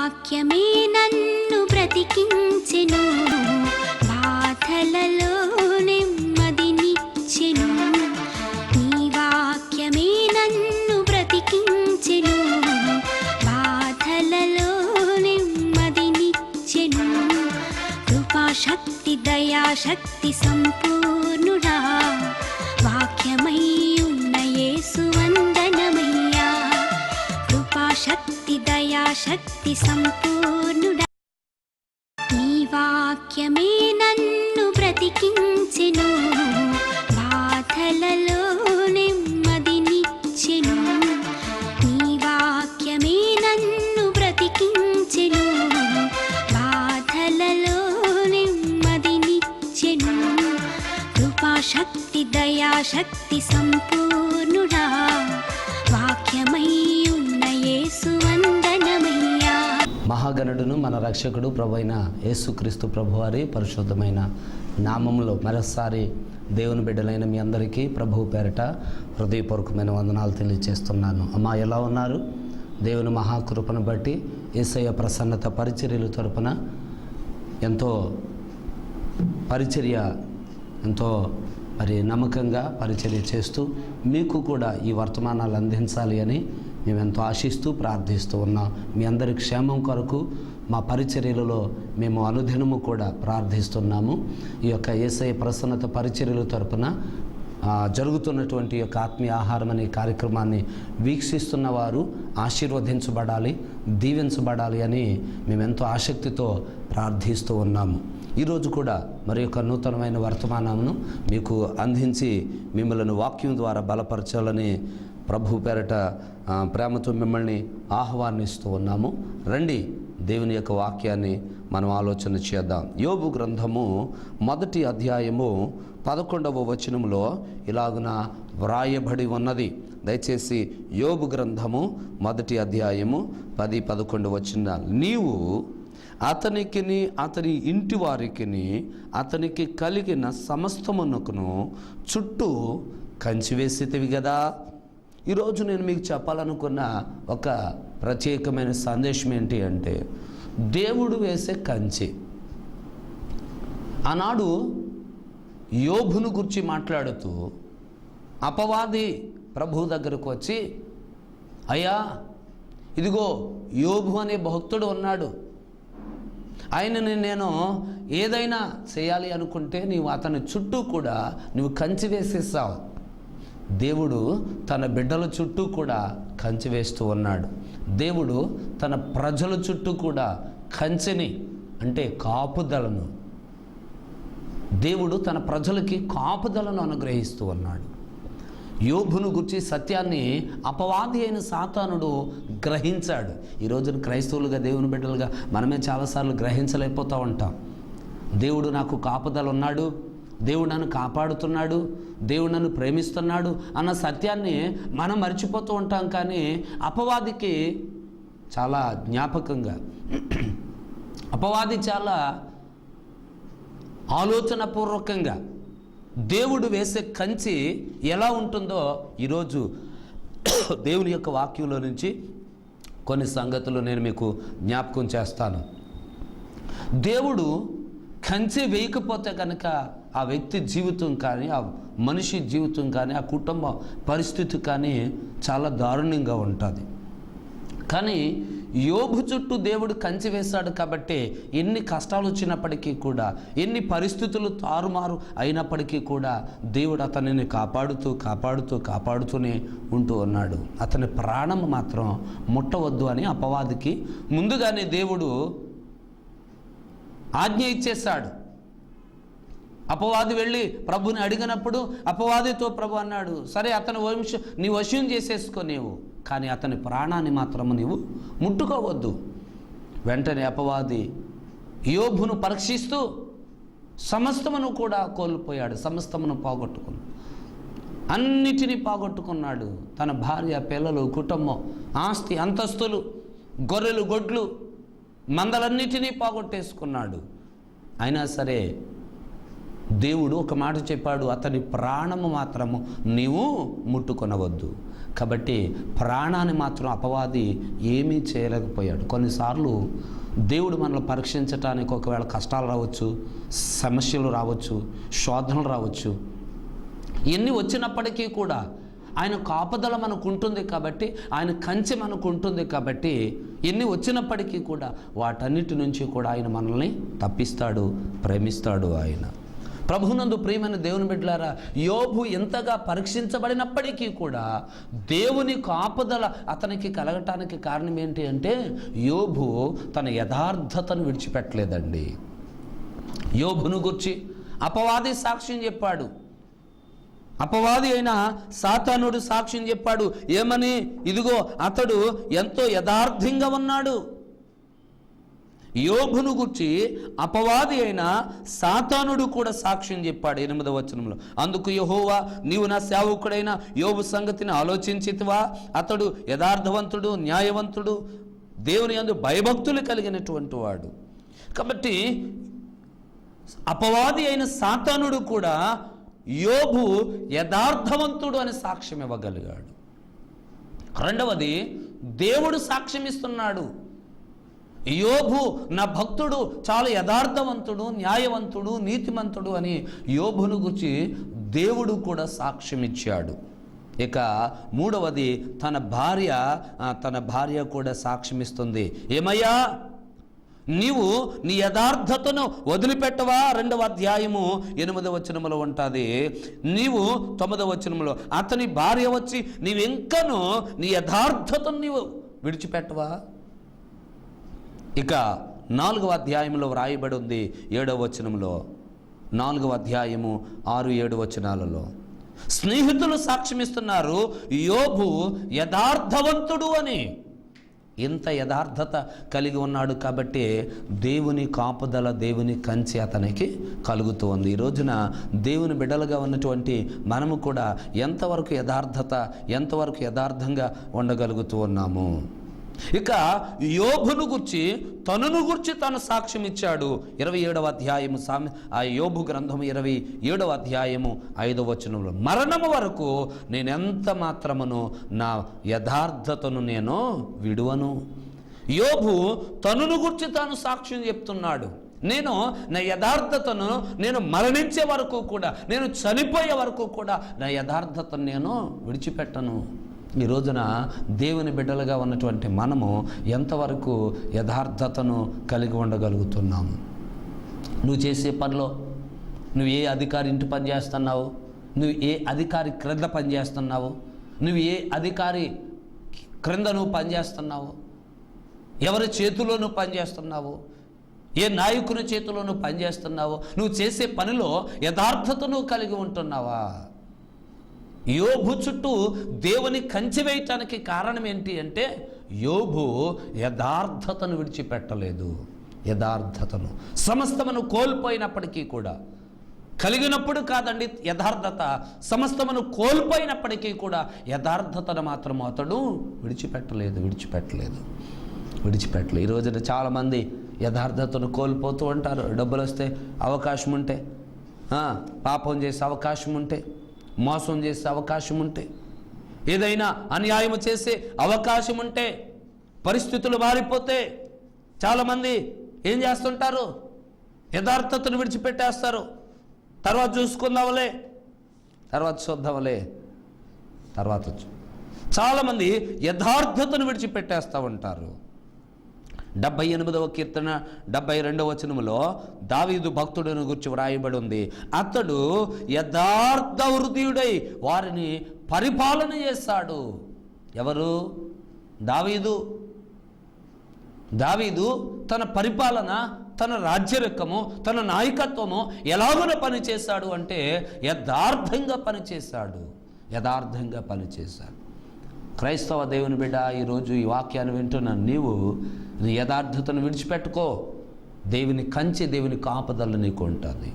వాక్యమే నన్ను బ్రతికించెను, బాధలలో నెమ్మదినిచ్చెను. నీ వాక్యమే నన్ను బ్రతికించెను, బాధలలో నెమ్మదినిచ్చెను. కృపాశక్తి దయాశక్తి సంపూర్ణుడా, వాక్యమై ఉన్న యేసు వందనమయ్యా. కృపాశక్తి దయాశక్తి సంపూర్ణుడా, నీ వాక్యమే నన్ను బ్రతికించెను, బాధలలో నెమ్మదినిచ్చెను. నీ వాక్యమే నన్ను బ్రతికించెను, బాధలలో నెమ్మదినిచ్చెను. కృపాశక్తి దయాశక్తి సంపూర్ణుడా, వాక్యమై ఉన్న యేసు వందనమయ్యా. మహాగణుడును మన రక్షకుడు ప్రభు అయిన యేసుక్రీస్తు ప్రభువారి పరిశుద్ధమైన నామములో మరోసారి దేవుని బిడ్డలైన మీ అందరికీ ప్రభువు పేరట హృదయపూర్వకమైన వందనాలు తెలియజేస్తున్నాను. అమ్మా, ఎలా ఉన్నారు? దేవుని మహాకృపను బట్టి యేసయ్య ప్రసన్నత పరిచర్యల తరపున ఎంతో నమ్మకంగా పరిచర్య చేస్తూ మీకు కూడా ఈ వర్తమానాలు అందించాలి అని మేము ఎంతో ఆశిస్తూ ప్రార్థిస్తూ ఉన్నాం. మీ అందరి క్షేమం కొరకు మా పరిచర్యలలో మేము అనుదినము కూడా ప్రార్థిస్తున్నాము. ఈ యొక్క యేసయ్య ప్రసన్నత పరిచర్యల తరపున జరుగుతున్నటువంటి యొక్క ఆత్మీయ ఆహారం అనే కార్యక్రమాన్ని వీక్షిస్తున్న వారు ఆశీర్వదించబడాలి, దీవించబడాలి అని మేము ఎంతో ఆసక్తితో ప్రార్థిస్తూ ఉన్నాము. ఈరోజు కూడా మరి యొక్క నూతనమైన వర్తమానమును మీకు అందించి మిమ్మల్ని వాక్యం ద్వారా బలపరచాలని ప్రభు పేరట ప్రేమతో మిమ్మల్ని ఆహ్వానిస్తూ ఉన్నాము. రండి, దేవుని యొక్క వాక్యాన్ని మనం ఆలోచన చేద్దాం. యోబు గ్రంథము 1వ అధ్యాయము 11వ వచనములో ఇలాగున వ్రాయబడి ఉన్నది. దయచేసి యోబు గ్రంథము 1వ అధ్యాయము 10-11 వచనాలు. నీవు అతనికిని అతని ఇంటి వారికిని అతనికి కలిగిన సమస్తమునకును చుట్టూ కంచి వేసేటివి కదా. ఈరోజు నేను మీకు చెప్పాలనుకున్న ఒక ప్రత్యేకమైన సందేశం ఏంటి అంటే, దేవుడు వేసే కంచి. ఆనాడు యోబును గురించి మాట్లాడుతూ అపవాది ప్రభు దగ్గరకు వచ్చి, అయ్యా ఇదిగో యోబు అనే భక్తుడు ఉన్నాడు, ఆయనని నేను ఏదైనా చేయాలి అనుకుంటే నీవు అతని చుట్టూ కూడా నువ్వు కంచి వేసేసావు. దేవుడు తన బిడ్డల చుట్టూ కూడా కంచి వేస్తూ ఉన్నాడు. దేవుడు తన ప్రజల చుట్టూ కూడా కంచెని అంటే కాపుదలను, దేవుడు తన ప్రజలకి కాపుదలను అనుగ్రహిస్తూ ఉన్నాడు. యోబును గురించి సత్యాన్ని అపవాది అయిన సాతానుడు గ్రహించాడు. ఈరోజు క్రైస్తవులుగా దేవుని బిడ్డలుగా మనమే చాలాసార్లు గ్రహించలేకపోతూ ఉంటాం. దేవుడు నాకు కాపుదల ఉన్నాడు, దేవుడు నన్ను కాపాడుతున్నాడు, దేవుడు నన్ను ప్రేమిస్తున్నాడు అన్న సత్యాన్ని మనం మర్చిపోతూ ఉంటాం. కానీ అపవాదికి చాలా జ్ఞాపకంగా, అపవాది చాలా ఆలోచనపూర్వకంగా దేవుడు వేసే కంచి ఎలా ఉంటుందో ఈరోజు దేవుని యొక్క వాక్యంలో నుంచి కొన్ని సంగతులు నేను మీకు జ్ఞాపకం చేస్తాను. దేవుడు కంచె వేయకపోతే కనుక ఆ వ్యక్తి జీవితం కానీ, ఆ మనిషి జీవితం కానీ, ఆ కుటుంబ పరిస్థితి కానీ చాలా దారుణంగా ఉంటుంది. కానీ యోబు చుట్టూ దేవుడు కంచె వేశాడు కాబట్టి ఎన్ని కష్టాలు వచ్చినప్పటికీ కూడా, ఎన్ని పరిస్థితులు తారుమారు అయినప్పటికీ కూడా దేవుడు అతనిని కాపాడుతూనే ఉంటూ ఉన్నాడు. అతని ప్రాణం మాత్రం ముట్టవద్దు అని అపవాదికి ముందుగానే దేవుడు ఆజ్ఞ ఇచ్చేశాడు. అపవాది వెళ్ళి ప్రభుని అడిగినప్పుడు అపవాదితో ప్రభు అన్నాడు, సరే అతని నీ వశం చేసేసుకో నీవు, కానీ అతని ప్రాణాన్ని మాత్రము నీవు ముట్టుకోవద్దు. వెంటనే అపవాది యోబును పరీక్షిస్తూ సమస్తమును కూడా కోల్పోయాడు, సమస్తమును పోగొట్టుకున్నాడు, అన్నిటినీ పోగొట్టుకున్నాడు. తన భార్య, పిల్లలు, కుటుంబం, ఆస్తి, అంతస్తులు, గొర్రెలు, గొడ్లు, మందలన్నిటినీ పోగొట్టేసుకున్నాడు. అయినా సరే దేవుడు ఒక మాట చెప్పాడు, అతని ప్రాణము మాత్రము నీవు ముట్టుకొనవద్దు. కాబట్టి ప్రాణాన్ని మాత్రం అపవాది ఏమీ చేయలేకపోయాడు. కొన్నిసార్లు దేవుడు మనల్ని పరీక్షించటానికి ఒకవేళ కష్టాలు రావచ్చు, సమస్యలు రావచ్చు, శోధనలు రావచ్చు. ఎన్ని వచ్చినప్పటికీ కూడా ఆయన కాపుదల మనకు ఉంటుంది కాబట్టి, ఆయన కంచె మనకు ఉంటుంది కాబట్టి, ఎన్ని వచ్చినప్పటికీ కూడా వాటన్నిటి నుంచి కూడా ఆయన మనల్ని తప్పిస్తాడు, ప్రేమిస్తాడు ఆయన. ప్రభువునందు ప్రియమైన దేవుని బిడ్డలారా, యోబు ఎంతగా పరీక్షించబడినప్పటికీ కూడా దేవుని కాపుదల అతనికి కలగటానికి కారణం ఏంటి అంటే, యోబు తన యథార్థతను విడిచిపెట్టలేదండి. యోబును గురించి అపవాది సాక్ష్యం చెప్పాడు. అపవాది అయిన సాతానుడు సాక్ష్యం చెప్పాడు. ఏమని? ఇదిగో అతడు ఎంతో యథార్థంగా ఉన్నాడు. యోబును గురించి అపవాది అయిన సాతానుడు కూడా సాక్ష్యం చెప్పాడు 8వ వచనంలో. అందుకు యెహోవా, నీవు నా సేవకుడైన యోబు సంగతిని ఆలోచించితివా? అతడు యథార్థవంతుడు, న్యాయవంతుడు, దేవుని యందు భయభక్తులు కలిగినటువంటి వాడు. కాబట్టి అపవాది అయిన సాతానుడు కూడా యోబు యథార్థవంతుడు అని సాక్ష్యం ఇవ్వగలిగాడు. రెండవది, దేవుడు సాక్ష్యం ఇస్తున్నాడు. యోబు నా భక్తుడు చాలా యథార్థవంతుడు, న్యాయవంతుడు, నీతిమంతుడు అని యోబును గురించి దేవుడు కూడా సాక్ష్యం ఇచ్చాడు. ఇక మూడవది, తన భార్య కూడా సాక్ష్యం ఇస్తుంది. ఏమయ్యా, నీవు నీ యథార్థతను వదిలిపెట్టవా? 2వ అధ్యాయము 8వ వచనములో ఉంటుంది. నీవు 9వ వచనంలో, అతని భార్య వచ్చి నీవెంకనూ నీ యథార్థతను నీవు విడిచిపెట్టవా? ఇక 4వ అధ్యాయంలో వ్రాయబడి ఉంది 7వ వచనంలో, 4వ అధ్యాయము 6-7 వచనాలలో స్నేహితులు సాక్ష్యమిస్తున్నారు యోబు యథార్థవంతుడు అని. ఇంత యథార్థత కలిగి ఉన్నాడు కాబట్టి దేవుని కాపుదల, దేవుని కంచె అతనికి కలుగుతూ ఉంది. ఈ రోజున దేవుని బిడ్డలుగా ఉన్నటువంటి మనము కూడా ఎంతవరకు ఎంతవరకు యథార్థంగా ఉండగలుగుతూ ఉన్నాము. ఇక యోబును గురించి తను సాక్ష్యం ఇచ్చాడు. 27వ అధ్యాయము ఆ యోబు గ్రంథం 27వ అధ్యాయము 5వ వచనంలో, మరణము వరకు నేనెంత మాత్రమును నా యథార్థతను నేను విడువను. యోబు తనను గురించి తాను సాక్ష్యం చెప్తున్నాడు. నేను నా యథార్థతను నేను మరణించే వరకు కూడా, నేను చనిపోయే వరకు కూడా నా యథార్థతను నేను విడిచిపెట్టను. ఈ రోజున దేవుని బిడ్డలుగా ఉన్నటువంటి మనము ఎంతవరకు యథార్థతను కలిగి ఉండగలుగుతున్నాము? నువ్వు చేసే పనిలో, నువ్వు ఏ అధికారి ఇంటి పని చేస్తున్నావు, నువ్వు ఏ అధికారి క్రింద పని చేస్తున్నావు, నువ్వు ఏ అధికారి క్రింద నువ్వు పనిచేస్తున్నావు, ఎవరి చేతిలో నువ్వు పనిచేస్తున్నావు, ఏ నాయకుని చేతిలో నువ్వు పనిచేస్తున్నావు, నువ్వు చేసే పనిలో యథార్థతను కలిగి ఉంటున్నావా? యోబు చుట్టూ దేవుని కంచె వేయటానికి కారణం ఏంటి అంటే, యోబు యథార్థతను విడిచిపెట్టలేదు. యథార్థతను సమస్తమును కోల్పోయినప్పటికీ కూడా, కలిగినప్పుడు కాదండి యథార్థత, సమస్తమును కోల్పోయినప్పటికీ కూడా యథార్థతను మాత్రం అతడు విడిచిపెట్టలేదు. ఈ రోజున చాలామంది యథార్థతను కోల్పోతూ ఉంటారు. డబ్బులు వస్తే, అవకాశం ఉంటే, పాపం చేసే అవకాశం ఉంటే, మోసం చేసే అవకాశం ఉంటే, ఏదైనా అన్యాయం చేసే అవకాశం ఉంటే, పరిస్థితులు మారిపోతే చాలామంది ఏం చేస్తుంటారు? యథార్థతను విడిచిపెట్టేస్తారు. తర్వాత చూసుకుందాంలే, తర్వాత చాలామంది యథార్థతను విడిచిపెట్టేస్తూ ఉంటారు. 78వ కీర్తన 72వ వచనములో దావీదు భక్తుడిని గురించి వ్రాయబడి ఉంది. అతడు యథార్థ హృదయుడై వారిని పరిపాలన చేశాడు. ఎవరు? దావీదు తన పరిపాలన, తన రాజ్యరకము, తన నాయకత్వము ఎలాగున పనిచేశాడు అంటే యథార్థంగా పనిచేశాడు. క్రైస్తవ దేవుని బిడ్డ, ఈరోజు ఈ వాక్యాన్ని వింటున్న నీవు నీ యథార్థతను విడిచిపెట్టుకో. దేవుని కంచె, దేవుని కాపుదల నీకు ఉంటుంది.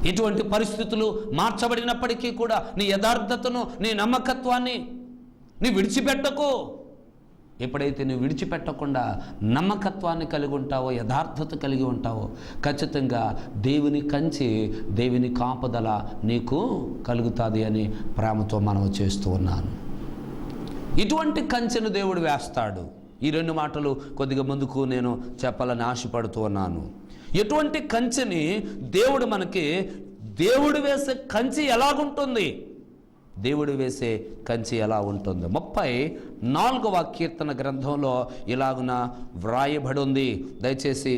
ఎటువంటి పరిస్థితులు మార్చబడినప్పటికీ కూడా నీ యథార్థతను, నీ నమ్మకత్వాన్ని నీ విడిచిపెట్టకు. ఎప్పుడైతే నువ్వు విడిచిపెట్టకుండా నమ్మకత్వాన్ని కలిగి ఉంటావో, యథార్థత కలిగి ఉంటావో, ఖచ్చితంగా దేవుని కంచె, దేవుని కాపుదల నీకు కలుగుతుంది అని ప్రేమతో మనం చేస్తూ ఉన్నాను. ఇటువంటి కంచెను దేవుడు వేస్తాడు. ఈ 2 మాటలు కొద్దిగా ముందుకు నేను చెప్పాలని ఆశపడుతూ ఉన్నాను. ఎటువంటి కంచెని దేవుడు వేసే కంచె ఎలాగుంటుంది? దేవుడు వేసే కంచె ఎలా ఉంటుంది? 34వ కీర్తన గ్రంథంలో ఇలాగున వ్రాయబడి ఉంది. దయచేసి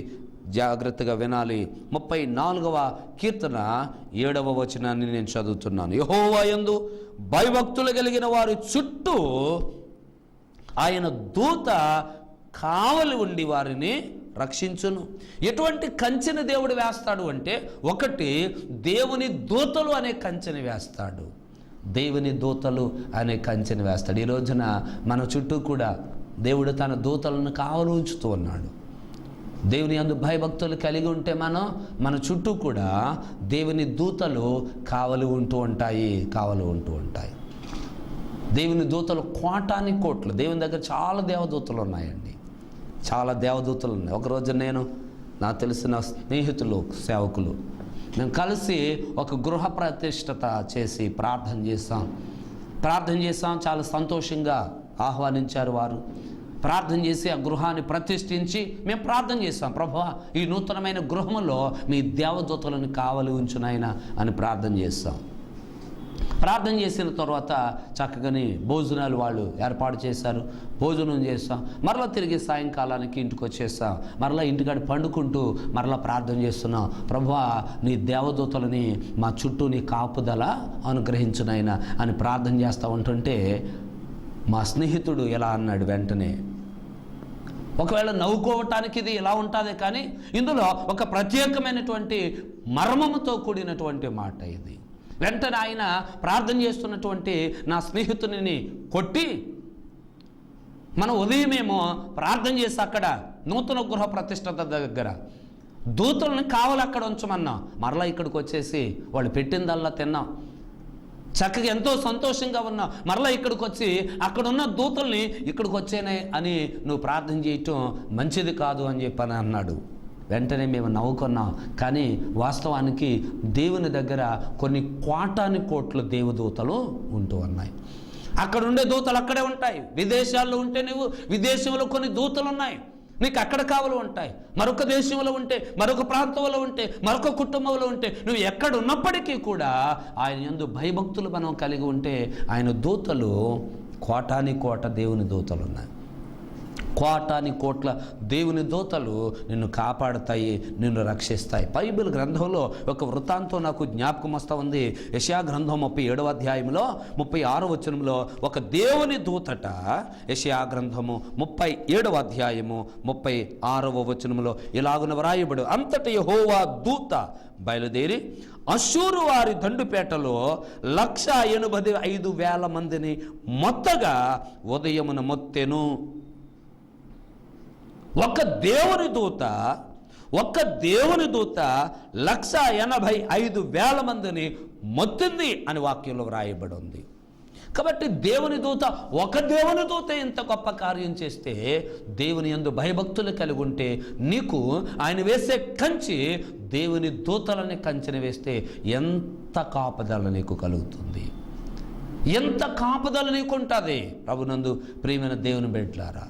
జాగ్రత్తగా వినాలి. 34వ కీర్తన 7వ వచనాన్ని నేను చదువుతున్నాను. యెహోవా యందు భయభక్తులు కలిగిన వారి చుట్టూ ఆయన దూత కావలి ఉండి వారిని రక్షించును. ఎటువంటి కంచెని దేవుడు వేస్తాడు అంటే, ఒకటి దేవుని దూతలు అనే కంచెని వేస్తాడు. దేవుని దూతలు అనే కంచెని వేస్తాడు. ఈ రోజున మన చుట్టూ కూడా దేవుడు తన దూతలను కావలి ఉంచుతూ ఉన్నాడు. దేవుని యందు భయభక్తులు కలిగి ఉంటే మన చుట్టూ కూడా దేవుని దూతలు కావలి ఉంటూ ఉంటాయి. దేవుని దూతలు కోటానికి కోట్లు. దేవుని దగ్గర చాలా దేవదూతలు ఉన్నాయండి, చాలా దేవదూతలు ఉన్నాయి. ఒకరోజు నేను నాకు తెలిసిన స్నేహితులు, సేవకులు, మేము కలిసి ఒక గృహ ప్రతిష్టత చేసి ప్రార్థన చేసాం. చాలా సంతోషంగా ఆహ్వానించారు వారు. ప్రార్థన చేసి ఆ గృహాన్ని ప్రతిష్ఠించి మేము ప్రార్థన చేస్తాం. ప్రభువా, ఈ నూతనమైన గృహంలో మీ దేవదూతలను కావలి ఉంచునైనా అని ప్రార్థన చేస్తాం. ప్రార్థన చేసిన తర్వాత చక్కగాని భోజనాలు వాళ్ళు ఏర్పాటు చేశారు. భోజనం చేస్తాం. మరలా తిరిగి సాయంకాలానికి ఇంటికి వచ్చేస్తాం. మరలా ఇంటికాడ పండుకుంటూ మరలా ప్రార్థన చేస్తున్నాం. ప్రభువా, నీ దేవదూతలని మా చుట్టూ నీ కాపుదల అనుగ్రహించునైనా అని ప్రార్థన చేస్తూ ఉంటుంటే మా స్నేహితుడు ఎలా అన్నాడు వెంటనే, ఒకవేళ నవ్వుకోవటానికి ఇది ఇలా ఉంటుంది, కానీ ఇందులో ఒక ప్రత్యేకమైనటువంటి మర్మముతో కూడినటువంటి మాట ఇది. వెంటనే ఆయన ప్రార్థన చేస్తున్నటువంటి నా స్నేహితుని కొట్టి, మనం ఉదయమేమో ప్రార్థన చేసి అక్కడ నూతన గృహ ప్రతిష్టత దగ్గర దూతలను కావాలి అక్కడ ఉంచమన్నాం. మరలా ఇక్కడికి వచ్చేసి వాళ్ళు పెట్టిందల్లా తిన్నాం, చక్కగా ఎంతో సంతోషంగా ఉన్నాం. మరలా ఇక్కడికి వచ్చి అక్కడున్న దూతల్ని ఇక్కడికి వచ్చేనే అని నువ్వు ప్రార్థన చేయటం మంచిది కాదు అని చెప్పని అన్నాడు. వెంటనే మేము నవ్వుకున్నాం. కానీ వాస్తవానికి దేవుని దగ్గర కొన్ని కోట్ల దేవదూతలు ఉంటూ ఉన్నాయి. అక్కడ ఉండే దూతలు అక్కడే ఉంటాయి. విదేశాల్లో ఉంటే నువ్వు విదేశంలో కొన్ని దూతలు ఉన్నాయి, నీకు అక్కడ కావలు ఉంటాయి. మరొక దేశంలో ఉంటే, మరొక ప్రాంతంలో ఉంటే, మరొక కుటుంబంలో ఉంటే, నువ్వు ఎక్కడ ఉన్నప్పటికీ కూడా ఆయన యందు భయభక్తులు మనం కలిగి ఉంటే ఆయన దూతలు కోట దేవుని దూతలు ఉన్నాయి. కోట్ల దేవుని దూతలు నిన్ను కాపాడుతాయి, నిన్ను రక్షిస్తాయి. బైబిల్ గ్రంథంలో ఒక వృత్తాంతం నాకు జ్ఞాపకం వస్తూ ఉంది. యెషయా గ్రంథం 37వ అధ్యాయంలో 36వ వచనంలో ఒక దేవుని దూతట, యెషయా గ్రంథము 37వ అధ్యాయము 36వ వచనంలో ఇలాగున వ్రాయబడు, అంతట యెహోవా దూత బయలుదేరి అష్షూరు వారి దండుపేటలో 185,000 మందిని మొత్తగా ఉదయమున మొత్తెను. ఒక దేవుని దూత 185,000 మందిని మొత్తింది అని వాక్యంలో వ్రాయబడి ఉంది. కాబట్టి ఒక దేవుని దూత ఇంత గొప్ప కార్యం చేస్తే, దేవుని యందు భయభక్తులు కలిగి ఉంటే నీకు ఆయన వేసే కంచి, దేవుని దూతలని కంచెని వేస్తే ఎంత కాపుదల నీకు కలుగుతుంది, ఎంత కాపుదల నీకు ఉంటుంది. ప్రభునందు ప్రియమైన దేవుని బిడ్డలారా,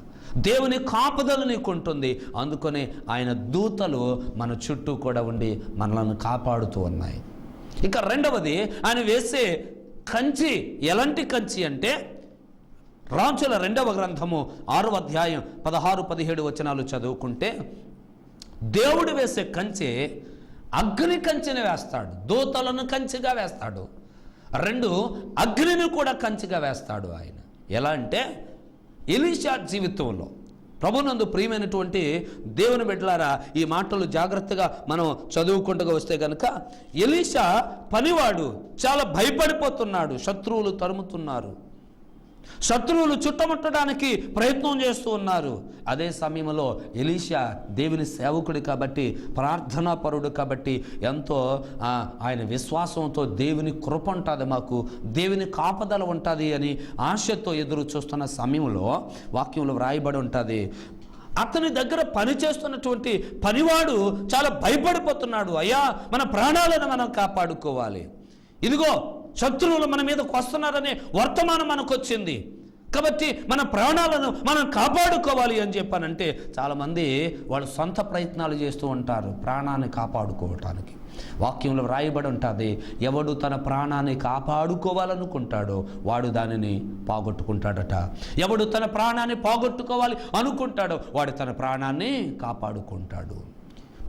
దేవుని కాపుదల నీకు ఉంటుంది. అందుకనే ఆయన దూతలు మన చుట్టూ కూడా ఉండి మనలను కాపాడుతూ ఉన్నాయి. ఇంకా రెండవది, ఆయన వేసే కంచి ఎలాంటి కంచి అంటే, రాజుల 2వ గ్రంథము 6వ అధ్యాయం 16-17 వచనాలు చదువుకుంటే, దేవుడు వేసే కంచె అగ్ని కంచెని వేస్తాడు. దూతలను కంచిగా వేస్తాడు. 2 అగ్నిని కూడా కంచిగా వేస్తాడు ఆయన. ఎలా అంటే, ఎలీషా జీవితంలో, ప్రభునందు ప్రియమైనటువంటి దేవుని బిడ్డలారా, ఈ మాటలు జాగ్రత్తగా మనం చదువుకుంటూ వస్తే కనుక, ఎలీషా పనివాడు చాలా భయపడిపోతున్నాడు. శత్రువులు తరుముతున్నారు, శత్రువులు చుట్టముట్టడానికి ప్రయత్నం చేస్తూ ఉన్నారు. అదే సమయంలో ఎలీషా దేవుని సేవకుడు కాబట్టి, ప్రార్థనా పరుడు కాబట్టి, ఎంతో ఆయన విశ్వాసంతో దేవుని కృప ఉంటుంది, మాకు దేవుని కాపుదల ఉంటుంది అని ఆశతో ఎదురు చూస్తున్న సమయంలో వాక్యంలో వ్రాయబడి ఉంటుంది, అతని దగ్గర పనిచేస్తున్నటువంటి పనివాడు చాలా భయపడిపోతున్నాడు. అయ్యా, మన ప్రాణాలను మనం కాపాడుకోవాలి, ఇదిగో శత్రువులు మన మీదకు వస్తున్నారనే వర్తమానం మనకు వచ్చింది. కాబట్టి మన ప్రాణాలను మనం కాపాడుకోవాలి అని చెప్పానంటే చాలామంది వాళ్ళు సొంత ప్రయత్నాలు చేస్తూ ఉంటారు ప్రాణాన్ని కాపాడుకోవటానికి. వాక్యంలో వ్రాయబడి ఉంటుంది, ఎవడు తన ప్రాణాన్ని కాపాడుకోవాలనుకుంటాడో వాడు దానిని పోగొట్టుకుంటాడట. ఎవడు తన ప్రాణాన్ని పోగొట్టుకోవాలి అనుకుంటాడో వాడు తన ప్రాణాన్ని కాపాడుకుంటాడు.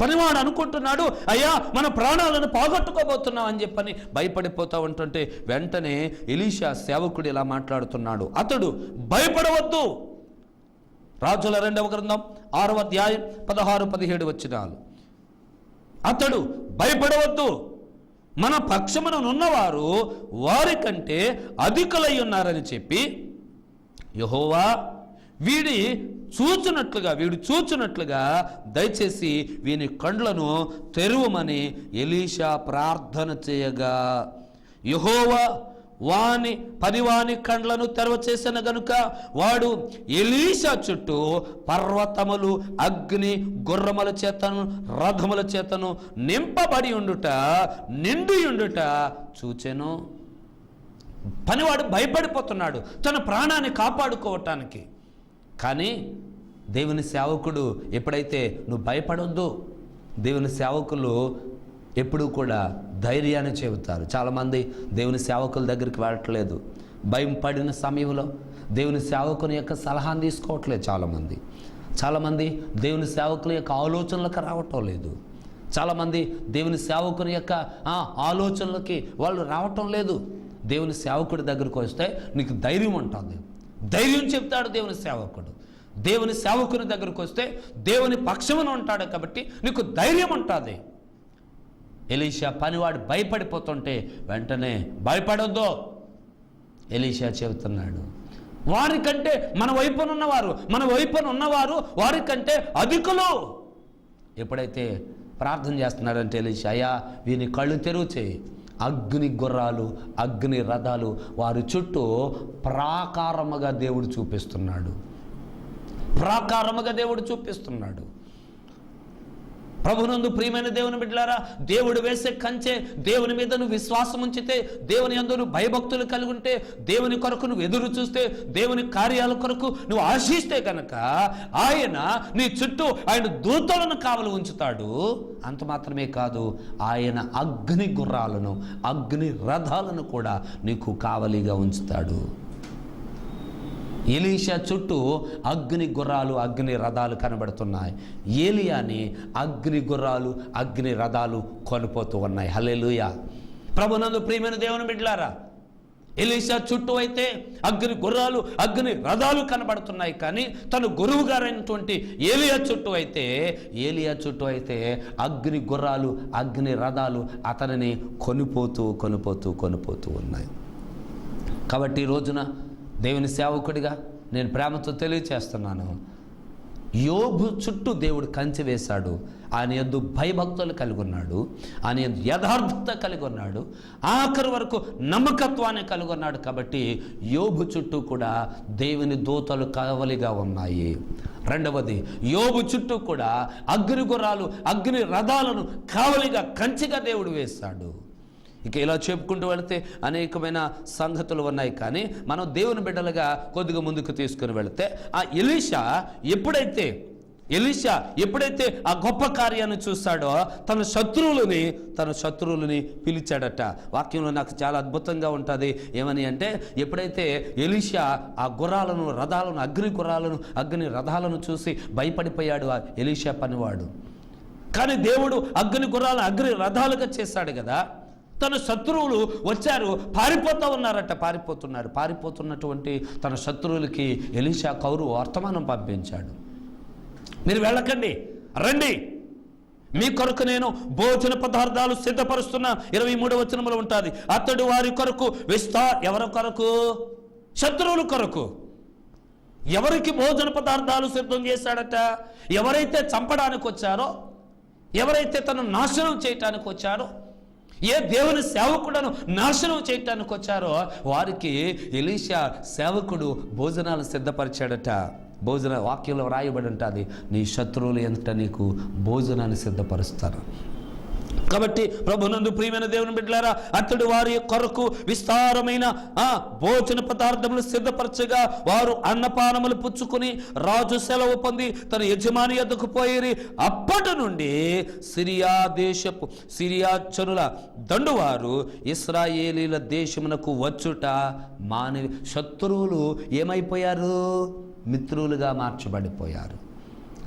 పనివాడు అనుకుంటున్నాడు, అయ్యా మన ప్రాణాలను పోగొట్టుకోబోతున్నాం అని చెప్పని భయపడిపోతూ ఉంటుంటే వెంటనే ఎలీషా సేవకుడు ఇలా మాట్లాడుతున్నాడు, అతడు భయపడవద్దు. రాజుల 2వ గ్రంథం 6వ అధ్యాయం 16-17 వచనాలు. అతడు భయపడవద్దు, మన పక్షమునున్నవారు వారి కంటే అధికులై ఉన్నారని చెప్పి యెహోవా వీడు చూచున్నట్లుగా దయచేసి వీని కండ్లను తెరువమని ఎలీషా ప్రార్థన చేయగా యెహోవా పనివాని కండ్లను తెరవచేసిన గనుక వాడు ఎలీషా చుట్టూ పర్వతములు అగ్ని గుర్రముల చేతను రథముల చేతను నింపబడి నిండియుండుట చూచెను. పనివాడు భయపడిపోతున్నాడు తన ప్రాణాన్ని కాపాడుకోవటానికి. కానీ దేవుని సేవకుడు ఎప్పుడైతే నువ్వు భయపడొద్దు, దేవుని సేవకులు ఎప్పుడూ కూడా ధైర్యాన్ని చెబుతారు. చాలామంది దేవుని సేవకుల దగ్గరికి వెళ్ళట్లేదు, భయం పడిన సమయంలో దేవుని సేవకుని యొక్క సలహాను తీసుకోవట్లేదు. చాలామంది దేవుని సేవకుల యొక్క ఆలోచనలకు రావటం లేదు. చాలామంది దేవుని సేవకుని యొక్క ఆలోచనలకి వాళ్ళు రావటం లేదు. దేవుని సేవకుడి దగ్గరికి వస్తే నీకు ధైర్యం ఉంటుంది, ధైర్యం చెప్తాడు దేవుని సేవకుడు. దేవుని సేవకుని దగ్గరికి వస్తే దేవుని పక్షమున ఉంటాడు కాబట్టి నీకు ధైర్యం ఉంటుంది. ఎలీషా పనివాడు భయపడిపోతుంటే వెంటనే భయపడొద్దు ఎలీషా చెబుతున్నాడు, వారికంటే మన వైపున ఉన్నవారు వారికంటే అధికులు. ఎప్పుడైతే ప్రార్థన చేస్తున్నాడంటే ఎలీషా, అయ్యా వీని కళ్ళు తెరువు చేయి. అగ్ని గుర్రాలు అగ్ని రథాలు వారి చుట్టూ ప్రాకారముగా దేవుడు చూపిస్తున్నాడు. ప్రభునందు ప్రియమైన దేవుని బిడ్డలారా, దేవుడు వేసే కంచె, దేవుని మీద నువ్వు విశ్వాసం ఉంచితే, దేవుని యందు నువ్వు భయభక్తులు కలిగి ఉంటే, దేవుని కొరకు నువ్వు ఎదురు చూస్తే, దేవుని కార్యాల కొరకు నువ్వు ఆశిస్తే కనుక ఆయన నీ చుట్టూ ఆయన దూతలను కావలి ఉంచుతాడు. అంత మాత్రమే కాదు, ఆయన అగ్ని గుర్రాలను అగ్ని రథాలను కూడా నీకు కావలిగా ఉంచుతాడు. ఎలీషా చుట్టూ అగ్ని గుర్రాలు అగ్ని రథాలు కనబడుతున్నాయి. ఏలియాని అగ్ని గుర్రాలు అగ్ని రథాలు కొనిపోతూ ఉన్నాయి. హల్లెలూయా. ప్రభునందు ప్రియమైన దేవుని బిడ్డలారా, ఎలీషా చుట్టూ అయితే అగ్ని గుర్రాలు అగ్ని రథాలు కనబడుతున్నాయి. కానీ తను గురువు గారైనటువంటి ఏలియా చుట్టూ అయితే అగ్ని గుర్రాలు అగ్ని రథాలు అతనిని కొనిపోతూ ఉన్నాయి. కాబట్టి ఈ రోజున దేవుని సేవకుడిగా నేను ప్రేమతో తెలియచేస్తున్నాను, యోబు చుట్టూ దేవుడు కంచె వేశాడు. ఆయన యందు భయభక్తులు కలిగి ఉన్నాడు, ఆయన యందు యథార్థత కలిగి ఉన్నాడు, ఆఖరి వరకు నమ్మకత్వాన్ని కలిగి ఉన్నాడు. కాబట్టి యోబు చుట్టూ కూడా దేవుని దూతలు కావలిగా ఉన్నాయి. రెండవది, యోబు చుట్టూ కూడా అగ్ని గుర్రాలు అగ్ని రథాలను కావలిగా కంచెగా దేవుడు వేశాడు. ఇక ఇలా చెప్పుకుంటూ వెళితే అనేకమైన సంగతులు ఉన్నాయి. కానీ మనం దేవుని బిడ్డలుగా కొద్దిగా ముందుకు తీసుకుని వెళితే ఆ ఎలీషా ఎప్పుడైతే ఆ గొప్ప కార్యాన్ని చూస్తాడో తన శత్రువులని పిలిచాడట. వాక్యంలో నాకు చాలా అద్భుతంగా ఉంటుంది. ఏమని అంటే, ఎప్పుడైతే ఎలీషా ఆ గుర్రాలను రథాలను అగ్ని గుర్రాలను అగ్ని రథాలను చూసి భయపడిపోయాడు ఆ ఎలీషా పనివాడు. కానీ దేవుడు అగ్ని గుర్రాలను అగ్ని రథాలుగా చేశాడు కదా. తన శత్రువులు వచ్చారు, పారిపోతున్నటువంటి తన శత్రువులకి ఎలీషా కౌరు వర్తమానం పంపించాడు, మీరు వెళ్ళకండి, రండి, మీ కొరకు నేను భోజన పదార్థాలు సిద్ధపరుస్తున్నా. 23వ వచనంలో ఉంటుంది, అతడు వారి కొరకు ఎవరి కొరకు? శత్రువుల కొరకు. ఎవరికి భోజన పదార్థాలు సిద్ధం చేశాడట? ఎవరైతే చంపడానికి వచ్చారో, ఎవరైతే తను నాశనం చేయటానికి వచ్చారో, ఏ దేవుని సేవకుడను నాశనం చేయటానికి వచ్చారో వారికి ఎలీషా సేవకుడు భోజనాలు సిద్ధపరిచాడట. వాక్యంలో రాయబడి ఉంటుంది, నీ శత్రువులు ఎంత నీకు భోజనాన్ని సిద్ధపరుస్తారు. కాబట్టి ప్రభునందు ప్రియమైన దేవుని బిడ్డలారా, అతడు వారి కొరకు విస్తారమైన భోజన పదార్థములు సిద్ధపరచగా వారు అన్నపానములు పుచ్చుకుని రాజు సెలవు పొంది తన యజమాని యొద్దకు పోయిరి. అప్పటి నుండి సిరియా జనుల దండువారు ఇశ్రాయేలీల దేశమునకు వచ్చుట మానవి. శత్రువులు ఏమైపోయారు? మిత్రులుగా మార్చబడిపోయారు.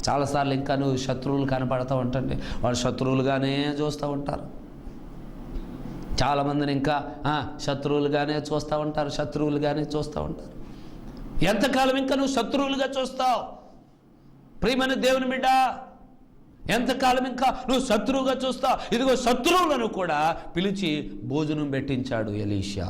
చాలాసార్లు ఇంకా నువ్వు శత్రువులు కనపడతా ఉంటండి, వాళ్ళు శత్రువులుగానే చూస్తూ ఉంటారు. చాలామందిని ఇంకా శత్రువులుగానే చూస్తూ ఉంటారు. ఎంతకాలం ఇంకా నువ్వు శత్రువులుగా చూస్తావు? ప్రియమైన దేవుని బిడ్డ, ఎంతకాలం ఇంకా నువ్వు శత్రువుగా చూస్తావు? ఇదిగో శత్రువులను కూడా పిలిచి భోజనం పెట్టించాడు ఎలీషా.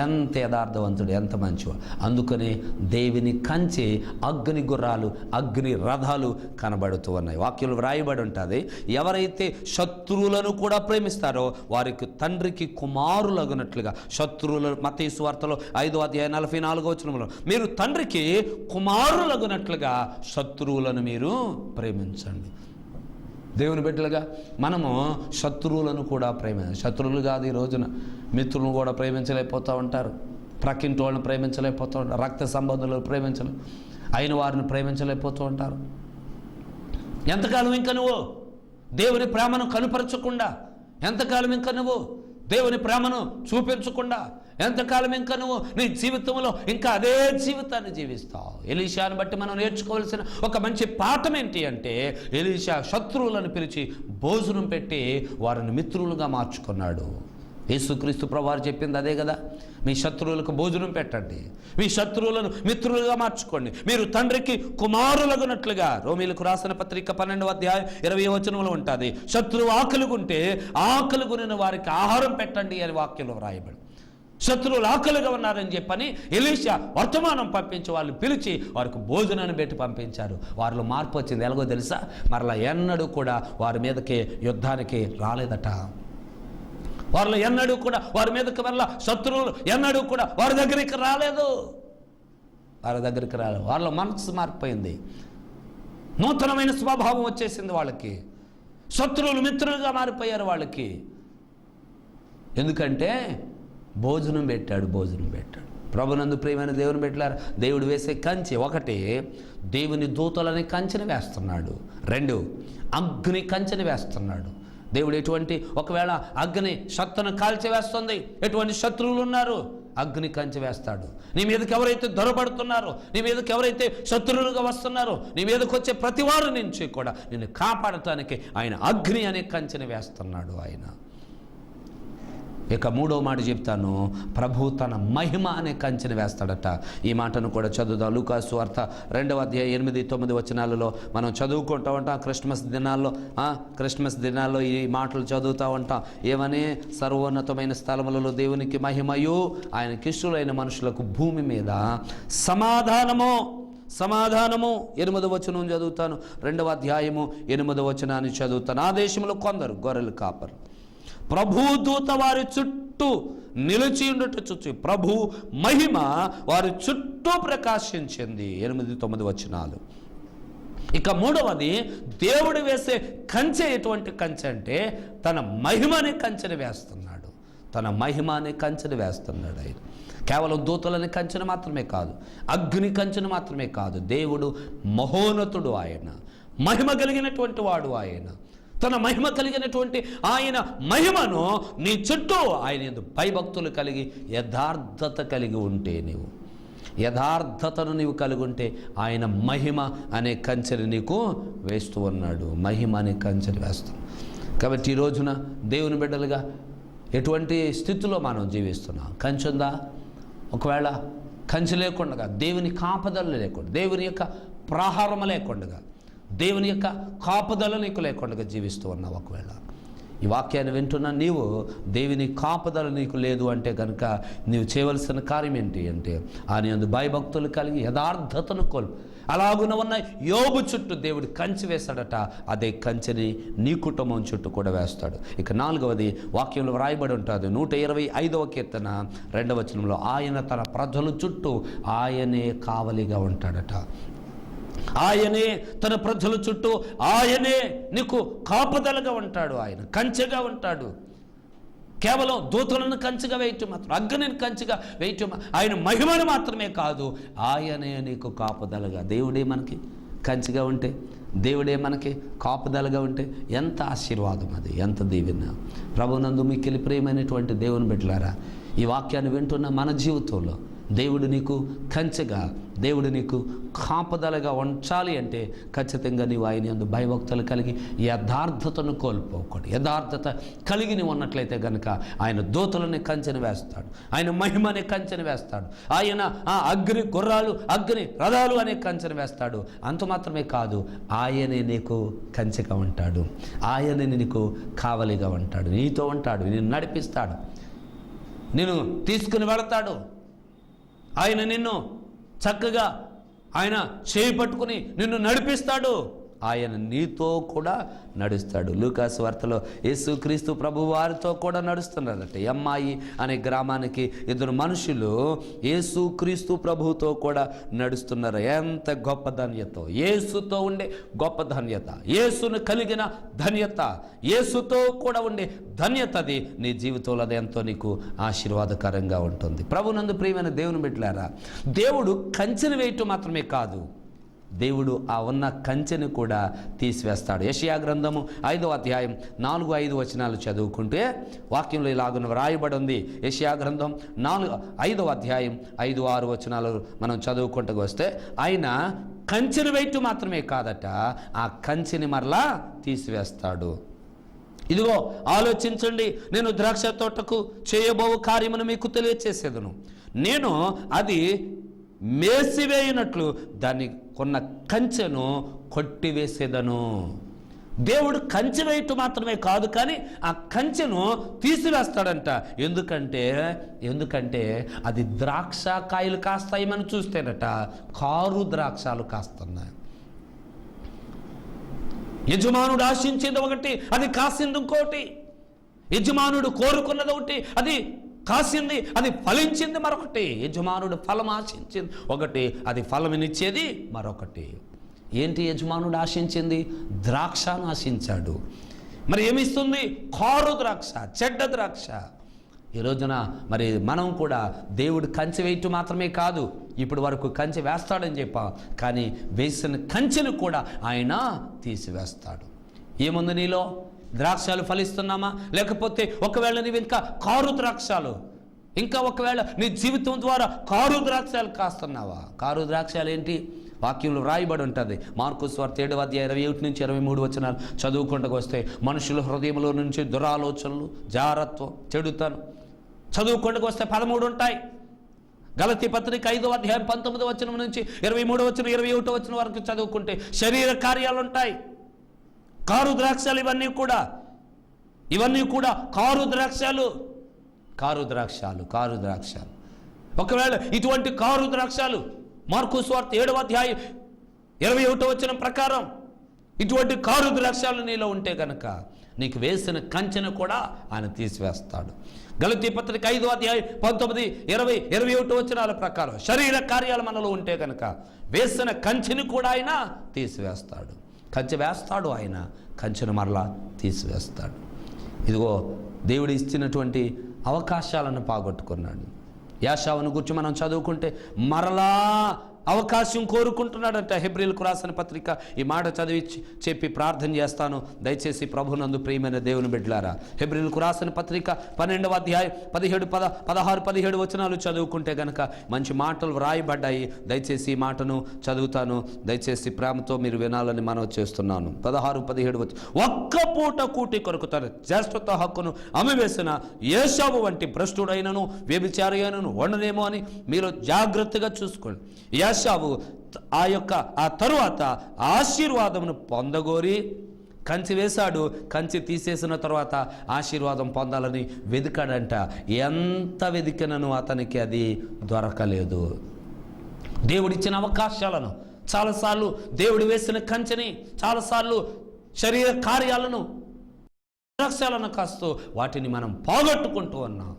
ఎంత యథార్థవంతుడు, ఎంత మంచివాడు. అందుకనే దేవుని కంచె అగ్ని గుర్రాలు, అగ్ని రథాలు కనబడుతూ ఉన్నాయి. వాక్యంలో వ్రాయబడి ఉంటుంది, ఎవరైతే శత్రువులను కూడా ప్రేమిస్తారో వారికి తండ్రికి కుమారులగునట్లుగా. శత్రువులు మత్తయి సువార్తలో 5:44 మీరు తండ్రికి కుమారులగునట్లుగా శత్రువులను మీరు ప్రేమించండి. దేవుని బిడ్డలుగా మనము శత్రువులను కూడా శత్రువులు కాదు, ఈ రోజున మిత్రులను కూడా ప్రేమించలేకపోతూ ఉంటారు. ప్రక్కింటి వాళ్ళని ప్రేమించలేకపోతూ ఉంటారు. రక్త సంబంధులను అయిన వారిని ప్రేమించలేకపోతూ ఉంటారు. ఎంతకాలం ఇంకా నువ్వు దేవుని ప్రేమను కనుపరచకుండా, ఎంతకాలం ఇంకా నువ్వు దేవుని ప్రేమను చూపించకుండా, ఎంతకాలం ఇంకా నువ్వు నీ జీవితంలో ఇంకా అదే జీవితాన్ని జీవిస్తావు? ఎలీషాను బట్టి మనం నేర్చుకోవాల్సిన ఒక మంచి పాఠం ఏంటి అంటే, ఎలీషా శత్రువులను పిలిచి భోజనం పెట్టి వారిని మిత్రులుగా మార్చుకున్నాడు. యేసుక్రీస్తు ప్రభువారు చెప్పింది అదే కదా, మీ శత్రువులకు భోజనం పెట్టండి, మీ శత్రువులను మిత్రులుగా మార్చుకోండి, మీరు తండ్రికి కుమారులగునట్లుగా. రోమీలకు రాసిన పత్రిక 12:20 ఉంటుంది, శత్రువు ఆకలిగుంటే ఆకలిగొనిన వారికి ఆహారం పెట్టండి అని వాక్యంలో వ్రాయబడి. శత్రువులు ఆకలిగా ఉన్నారని చెప్పని ఎలీషా వర్తమానం పంపించి వాళ్ళు పిలిచి వారికి భోజనాన్ని పెట్టి పంపించారు. వారిలో మార్పు వచ్చింది. ఎలాగో తెలుసా? మరలా ఎన్నడూ కూడా వారి మీదకి యుద్ధానికి రాలేదట. వారిలో ఎన్నడూ కూడా వారి మీదకి మరలా శత్రువులు ఎన్నడూ కూడా వారి దగ్గరికి రాలేదు. వారిలో మనసు మారిపోయింది, నూతనమైన స్వభావం వచ్చేసింది వాళ్ళకి. శత్రువులు మిత్రులుగా మారిపోయారు వాళ్ళకి. ఎందుకంటే భోజనం పెట్టాడు. ప్రభునందు ప్రియమైన దేవుని పెట్టారు. దేవుడు వేసే కంచె, ఒకటి దేవుని దూతలని కంచెని వేస్తున్నాడు, 2 అగ్ని కంచెని వేస్తున్నాడు. దేవుడు ఎటువంటి, ఒకవేళ అగ్ని శక్తును కాల్చివేస్తుంది, ఎటువంటి శత్రువులు ఉన్నారు, అగ్ని కంచె వేస్తాడు. నీ మీదకి ఎవరైతే దొరబడుతున్నారో, నీ మీదకి ఎవరైతే శత్రువులుగా వస్తున్నారో, నీ మీదకి వచ్చే ప్రతి వారి నుంచి కూడా నిన్ను కాపాడటానికి ఆయన అగ్ని అనే కంచెని వేస్తున్నాడు ఆయన. ఇక 3వ మాట చెప్తాను, ప్రభు తన మహిమ అనే కంచెని వేస్తాడట. ఈ మాటను కూడా చదువుదాం. లూకాసు సువార్త 2:8-9 మనం చదువుకుంటూ ఉంటాం. క్రిస్మస్ దినాల్లో ఈ మాటలు చదువుతూ ఉంటాం. ఏమని? సర్వోన్నతమైన స్థలములలో దేవునికి మహిమయు, ఆయన కిష్టులైన మనుషులకు భూమి మీద సమాధానము. 8వ చదువుతాను. 2:8 చదువుతాను. ఆ దేశంలో కొందరు గొర్రెలు కాపరు ప్రభు దూత వారి చుట్టూ నిలిచి ఉండుట చూచి ప్రభు మహిమ వారి చుట్టూ ప్రకాశించింది. 8-9 ఇక 3వది, దేవుడు వేసే కంచె ఎటువంటి కంచె అంటే తన మహిమని కంచెని వేస్తున్నాడు. ఆయన కేవలం దూతలని కంచెను మాత్రమే కాదు, అగ్ని కంచెను మాత్రమే కాదు. దేవుడు మహోన్నతుడు, ఆయన మహిమ కలిగినటువంటి వాడు. ఆయన తన మహిమ కలిగినటువంటి ఆయన మహిమను నీ చుట్టూ ఆయన భయభక్తులు కలిగి యథార్థత కలిగి ఉంటే, యథార్థతను నీవు కలిగి ఉంటే ఆయన మహిమ అనే కంచెని నీకు వేస్తూ ఉన్నాడు. మహిమ అనే కంచెని వేస్తున్నాడు. కాబట్టి ఈ రోజున దేవుని బిడ్డలుగా ఎటువంటి స్థితిలో మనం జీవిస్తున్నాం? కంచె ఉందా? ఒకవేళ కంచె లేకుండా, దేవుని కాపదలు లేకుండా, దేవుని యొక్క ప్రహారం లేకుండా, దేవుని యొక్క కాపుదల నీకు లేకుండా జీవిస్తూ ఉన్నావు. ఒకవేళ ఈ వాక్యాన్ని వింటున్న నీవు దేవుని కాపుదల నీకు లేదు అంటే కనుక నీవు చేయవలసిన కార్యం ఏంటి అంటే, ఆయన భయభక్తులు కలిగి యథార్థతను అలాగున ఉన్న యోబు చుట్టూ దేవుడు కంచె వేస్తాడట. అదే కంచెని నీ కుటుంబం చుట్టూ కూడా వేస్తాడు. ఇక 4వది వాక్యంలో వ్రాయబడి ఉంటుంది, 125వ కీర్తన 2వ ఆయన తన ప్రజల చుట్టూ ఆయనే కావలిగా ఉంటాడట. ఆయనే తన ప్రజల చుట్టూ ఆయనే నీకు కాపుదలగా ఉంటాడు. ఆయన కంచెగా ఉంటాడు. కేవలం దూతలను కంచెగా వేయటం మాత్రం, అగ్నిని కంచెగా వేయటం, ఆయన మహిమను మాత్రమే కాదు, ఆయనే నీకు కాపుదలగా. దేవుడే మనకి కంచెగా ఉంటే, దేవుడే మనకి కాపుదలగా ఉంటే ఎంత ఆశీర్వాదం, అది ఎంత దీవెన. ప్రభునందు మిక్కిలి ప్రియమైనటువంటి దేవుని బిడ్డలారా, ఈ వాక్యాన్ని వింటున్న మన జీవితంలో దేవుడు నీకు కంచెగా, దేవుడు నీకు కాపుదలగా ఉంచాలి అంటే ఖచ్చితంగా నీవు ఆయన యందు భయభక్తులు కలిగి యథార్థతను కోల్పోకూడదు. యథార్థత కలిగి నీవు ఉన్నట్లయితే కనుక ఆయన దూతలని కంచెను వేస్తాడు, ఆయన మహిమని కంచెను వేస్తాడు, ఆయన అగ్ని గుర్రాలు, అగ్ని రథాలు అనే కంచెను వేస్తాడు. అంత మాత్రమే కాదు, ఆయనే నీకు కంచెగా ఉంటాడు, ఆయనే నీకు కావలిగా ఉంటాడు, నీతో ఉంటాడు, నిన్ను నడిపిస్తాడు, నిన్ను తీసుకుని వెళతాడు. ఆయన నిన్ను చక్కగా ఆయన చేయి పట్టుకుని నిన్ను నడిపిస్తాడు, ఆయన నీతో కూడా నడుస్తాడు. లూకాసు వార్తలో యేసుక్రీస్తు ప్రభు వారితో కూడా నడుస్తున్నారట. ఎమ్మాయి అనే గ్రామానికి 2 మనుషులు యేసుక్రీస్తు ప్రభువుతో కూడా నడుస్తున్నారు. ఎంత గొప్ప ధన్యత, యేసుతో ఉండే గొప్ప ధన్యత, యేసును కలిగిన ధన్యత, యేసుతో కూడా ఉండే ధన్యత, అది నీ జీవితంలో అది ఎంతో నీకు ఆశీర్వాదకరంగా ఉంటుంది. ప్రభునందు ప్రియమైన దేవుని బిడ్డలారా, దేవుడు కంచెను వేయటం మాత్రమే కాదు, దేవుడు ఆ ఉన్న కంచెను కూడా తీసివేస్తాడు. యెషయా గ్రంథము 5వ అధ్యాయం 4-5 వచనాలు చదువుకుంటే వాక్యంలో ఇలాగున వ్రాయబడి ఉంది. యెషయా గ్రంథం 5వ అధ్యాయం 5-6 వచనాలు మనం చదువుకుంటూ వస్తే, ఆయన కంచెను వేయటం మాత్రమే కాదట, ఆ కంచెని మరలా తీసివేస్తాడు. ఇదిగో ఆలోచించండి, నేను ద్రాక్ష తోటకు చేయబో కార్యమును మీకు తెలియచేసేదను, నేను అది మేసివేయనట్లు దాన్ని కొన్న కంచెను కొట్టివేసేదను. దేవుడు కంచె వేయటం మాత్రమే కాదు, కానీ ఆ కంచెను తీసివేస్తాడంట. ఎందుకంటే అది ద్రాక్ష కాయలు కాస్తాయని చూస్తేనట కారు ద్రాక్షాలు కాస్తున్నాయి. యజమానుడు ఆశించేది ఒకటి, అది కాసింది ఇంకోటి. యజమానుడు కోరుకున్నది ఒకటి, అది కాసింది, అది ఫలించింది మరొకటి. యజమానుడు ఫలం ఆశించింది ఒకటి, అది ఫలమినిచ్చేది మరొకటి. ఏంటి యజమానుడు ఆశించింది? ద్రాక్షను ఆశించాడు. మరి ఏమిస్తుంది? కారు ద్రాక్ష, చెడ్డ ద్రాక్ష. ఈ రోజున మరి మనం కూడా దేవుడు కంచె వేయటం మాత్రమే కాదు, ఇప్పుడు వరకు కంచె వేస్తాడని చెప్పా, కానీ వేసిన కంచెను కూడా ఆయన తీసివేస్తాడు. ఏముంది నీలో? ద్రాక్షాలు ఫలిస్తున్నామా? లేకపోతే ఒకవేళ నీవు ఇంకా కారు ద్రాక్షాలు, ఇంకా ఒకవేళ నీ జీవితం ద్వారా కారు ద్రాక్షాలు కాస్తున్నావా? కారు ద్రాక్షాలు ఏంటి? వాక్యంలో రాయబడి ఉంటుంది. మార్కు సువార్త 7వ అధ్యాయం 21-23 వచనాలు చదువుకుంటూ వస్తే, మనుషుల హృదయంలో నుంచి దురాలోచనలు, జారత్వం, చెడుతనం, చదువుకుంటూ వస్తే 13 ఉంటాయి. గలతీ పత్రిక 5వ అధ్యాయం 19వ వచనం నుంచి 23వ వచనం 21వ వచనం వరకు చదువుకుంటే శరీర కార్యాలు ఉంటాయి. కారు ద్రాక్షాలు ఇవన్నీ కూడా కారు ద్రాక్షాలు. ఒకవేళ ఇటువంటి కారు ద్రాక్షాలు మార్కు సువార్త 7వ అధ్యాయం 21వ వచనం ప్రకారం ఇటువంటి కారు ద్రాక్షాలు నీలో ఉంటే కనుక నీకు వేసిన కంచెను కూడా ఆయన తీసివేస్తాడు. గలతీ పత్రిక 5వ అధ్యాయం 19, 20, 21 వచనాల ప్రకారం శరీర కార్యాలు మనలో ఉంటే కనుక వేసిన కంచెను కూడా ఆయన తీసివేస్తాడు. కంచె వేస్తాడు, ఆయన కంచెను మరలా తీసివేస్తాడు. ఇదిగో దేవుడు ఇచ్చినటువంటి అవకాశాలను పోగొట్టుకున్నాడు. యాషావును గురించి మనం చదువుకుంటే మరలా అవకాశం కోరుకుంటున్నాడంట. హెబ్రీలకు రాసిన పత్రిక ఈ మాట చదివి చెప్పి ప్రార్థన చేస్తాను. దయచేసి ప్రభునందు ప్రియమైన దేవుని బిడ్డలారా, హెబ్రీలకు రాసిన పత్రిక 12వ అధ్యాయం 16-17 వచనాలు చదువుకుంటే గనక మంచి మాటలు వ్రాయబడ్డాయి. దయచేసి ఈ మాటను చదువుతాను, దయచేసి ప్రేమతో మీరు వినాలని మనం చేస్తున్నాను. 16-17 వచనం, ఒక్క పూట కూటి కొరకు తన జ్యేష్ఠత హక్కును అమ్మివేసిన ఏశావు వంటి భ్రష్టుడైనను వ్యభిచారి అయినను వండనేమో అని మీరు జాగ్రత్తగా చూసుకోండి. ఏశావు ఆ తరువాత ఆశీర్వాదమును పొందగోరి కంచి వేశాడు. కంచి తీసేసిన తర్వాత ఆశీర్వాదం పొందాలని వెతికాడంట. ఎంత వెతికినను అతనికి అది దొరకలేదు. దేవుడిచ్చిన అవకాశాలను చాలాసార్లు, దేవుడు వేసిన కంచెని చాలాసార్లు, శరీర కార్యాలను, లక్ష్యాలను కాస్తూ వాటిని మనం పోగొట్టుకుంటూ ఉన్నాం.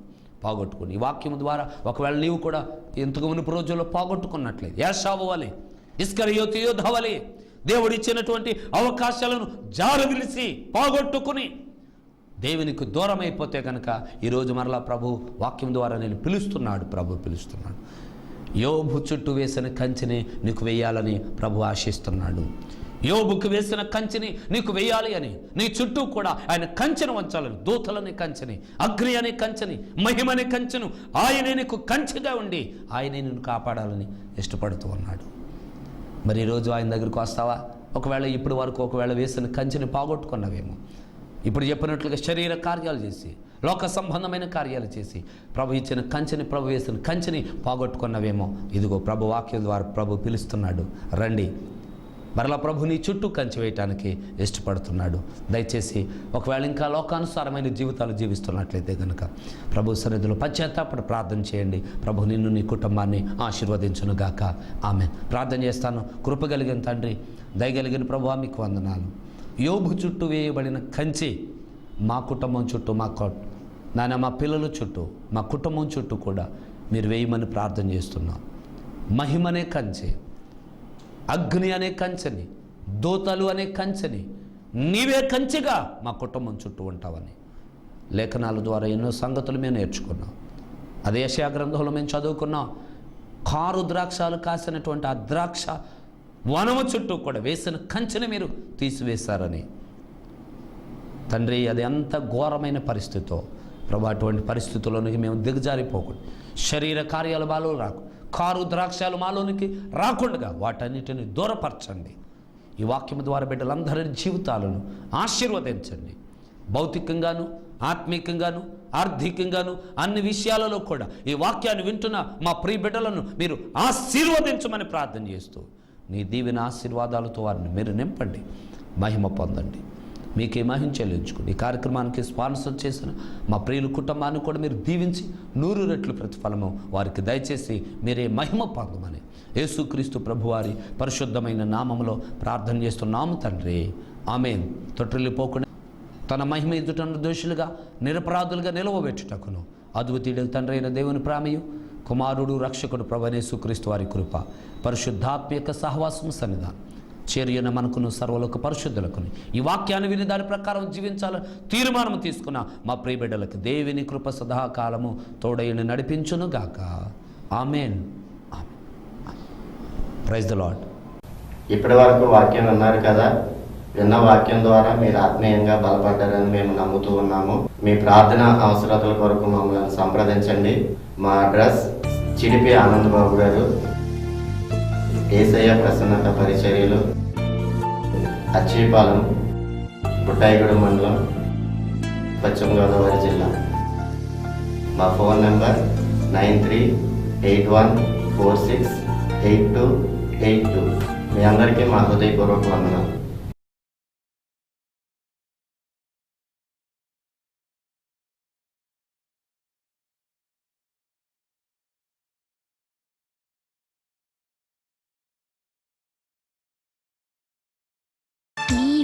ఈ వాక్యం ద్వారా ఒకవేళ నీవు కూడా ఇంతకు మునుపు రోజుల్లో పోగొట్టుకున్నట్లయితే ఏశావు వలె ఇస్కరియోతు యోధ వలె దేవుడిచ్చినటువంటి అవకాశాలను జారవిలిసి పోగొట్టుకుని దేవునికి దూరం అయిపోతే కనుక ఈరోజు మరలా ప్రభు వాక్యం ద్వారా నేను పిలుస్తున్నాడు. ప్రభు పిలుస్తున్నాడు. యోబు చుట్టూ వేసిన కంచెని నీకు వేయాలని ప్రభు ఆశిస్తున్నాడు. యోబుకు వేసిన కంచెని నీకు వేయాలి అని, నీ చుట్టూ కూడా ఆయన కంచెను వంచాలని, దూతలని కంచెని, అగ్ని అనే కంచెని, మహిమనే కంచెను ఆయనే నీకు కంచెగా ఉండి ఆయనే నిన్ను కాపాడాలని ఇష్టపడుతూ ఉన్నాడు. మరి ఈరోజు ఆయన దగ్గరికి వస్తావా? ఒకవేళ ఇప్పటి వరకు ఒకవేళ వేసిన కంచెని పోగొట్టుకున్నావేమో, ఇప్పుడు చెప్పినట్లుగా శరీర కార్యాలు చేసి, లోక సంబంధమైన కార్యాలు చేసి ప్రభు ఇచ్చిన కంచెని, ప్రభు వేసిన కంచెని పోగొట్టుకున్నవేమో. ఇదిగో ప్రభు వాక్యం ద్వారా ప్రభు పిలుస్తున్నాడు, రండి. మరలా ప్రభు నీ చుట్టూ కంచె వేయటానికి ఇష్టపడుతున్నాడు. దయచేసి ఒకవేళ ఇంకా లోకానుసారమైన జీవితాలు జీవిస్తున్నట్లయితే కనుక ప్రభు సన్నిధిలో పశ్చాత్తాపడి ప్రార్థన చేయండి. ప్రభు నిన్ను, నీ కుటుంబాన్ని ఆశీర్వదించునుగాక. ఆమె ప్రార్థన చేస్తాను. కృపగలిగిన తండ్రి, దయగలిగిన ప్రభువా, మీకు వందనాలు. యోబు చుట్టూ వేయబడిన కంచె మా కుటుంబం చుట్టూ, మా పిల్లల చుట్టూ, మా కుటుంబం చుట్టూ కూడా మీరు వేయమని ప్రార్థన చేస్తున్నాం. మహిమనే కంచె, అగ్ని అనే కంచెని, దూతలు అనే కంచెని, నీవే కంచెగా మా కుటుంబం చుట్టూ ఉంటావని లేఖనాల ద్వారా ఎన్నో సంగతులు మేము నేర్చుకున్నాం. అదే యెషయా గ్రంథంలో మేము చదువుకున్నాం. కారు ద్రాక్షాలు కాసినటువంటి ఆ ద్రాక్ష వనము చుట్టూ కూడా వేసిన కంచెని మీరు తీసివేశారని. తండ్రి, అది ఎంత ఘోరమైన పరిస్థితో ప్రభు, అటువంటి పరిస్థితుల్లోనికి మేము దిగజారిపోకూడదు. శరీర కార్యాలు మాలో రాకు, కారు ద్రాక్షాలు మాలోనికి రాకుండా వాటన్నిటిని దూరపరచండి. ఈ వాక్యం ద్వారా బిడ్డలందరి జీవితాలను ఆశీర్వదించండి. భౌతికంగాను, ఆత్మీకంగాను, ఆర్థికంగాను, అన్ని విషయాలలో కూడా ఈ వాక్యాన్ని వింటున్న మా ప్రియ బిడ్డలను మీరు ఆశీర్వదించమని ప్రార్థన చేస్తూ నీ దీవెన ఆశీర్వాదాలతో వారిని మీరు నింపండి, మహిమ పొందండి. మీకే మహిమ చెల్లించుకోండి. ఈ కార్యక్రమానికి స్పాన్సర్ చేసిన మా ప్రియుల కుటుంబాన్ని కూడా మీరు దీవించి 100 రెట్లు ప్రతిఫలము వారికి దయచేసి మీరే మహిమ పొందమని యేసుక్రీస్తు ప్రభువారి పరిశుద్ధమైన నామములో ప్రార్థన చేస్తున్నాము తండ్రి. ఆమేన్. తొట్టిల్లిపోకుండా తన మహిమ ఎదుట దోషులుగా, నిరపరాధులుగా నిలవబెట్టుటకును అద్వితీయుడు తండ్రి అయిన దేవుని ప్రేమయు, కుమారుడు రక్షకుడు ప్రభువైన యేసుక్రీస్తు వారి కృప, పరిశుద్ధాత్మ యొక్క సహవాసం సన్నిధానం చేరియున్న మనకును సర్వలోక పరిశుద్ధులకును ఈ వాక్యాన్ని విని దాని ప్రకారం జీవించాలని తీర్మానం తీసుకున్న మా ప్రియ బిడ్డలకు దేవుని కృప సదాకాలము తోడైన నడిపించును గాక. ఆమేన్. Praise the lord. ఇప్పటి వరకు వాక్యం విన్నారు కదా. విన్న వాక్యం ద్వారా మీరు ఆత్మీయంగా బలపడ్డారని మేము నమ్ముతూ ఉన్నాము. మీ ప్రార్థన అవసరతల కొరకు మమ్మల్ని సంప్రదించండి. మా అడ్రస్ చిడిపి ఆనందబాబు గారు, యేసయ్య ప్రసన్నత పరిచర్యలు, అచ్చీపాలెం, బుట్టాయిగూడెం మండలం, పశ్చిమ గోదావరి జిల్లా. మా ఫోన్ నెంబర్ 9381468282. మీ అందరికీ మా హృదయపూర్వక వందనాలు.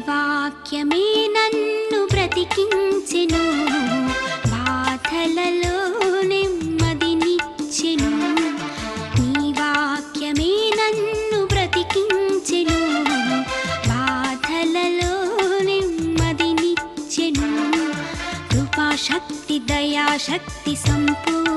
వాక్యమే నన్ను బ్రతికించెను, బాధలలో నెమ్మదినిచ్చెను. నీ వాక్యమే నన్ను బ్రతికించెను, బాధలలో నెమ్మదినిచ్చెను. కృపాశక్తి దయాశక్తి సంపూర్ణ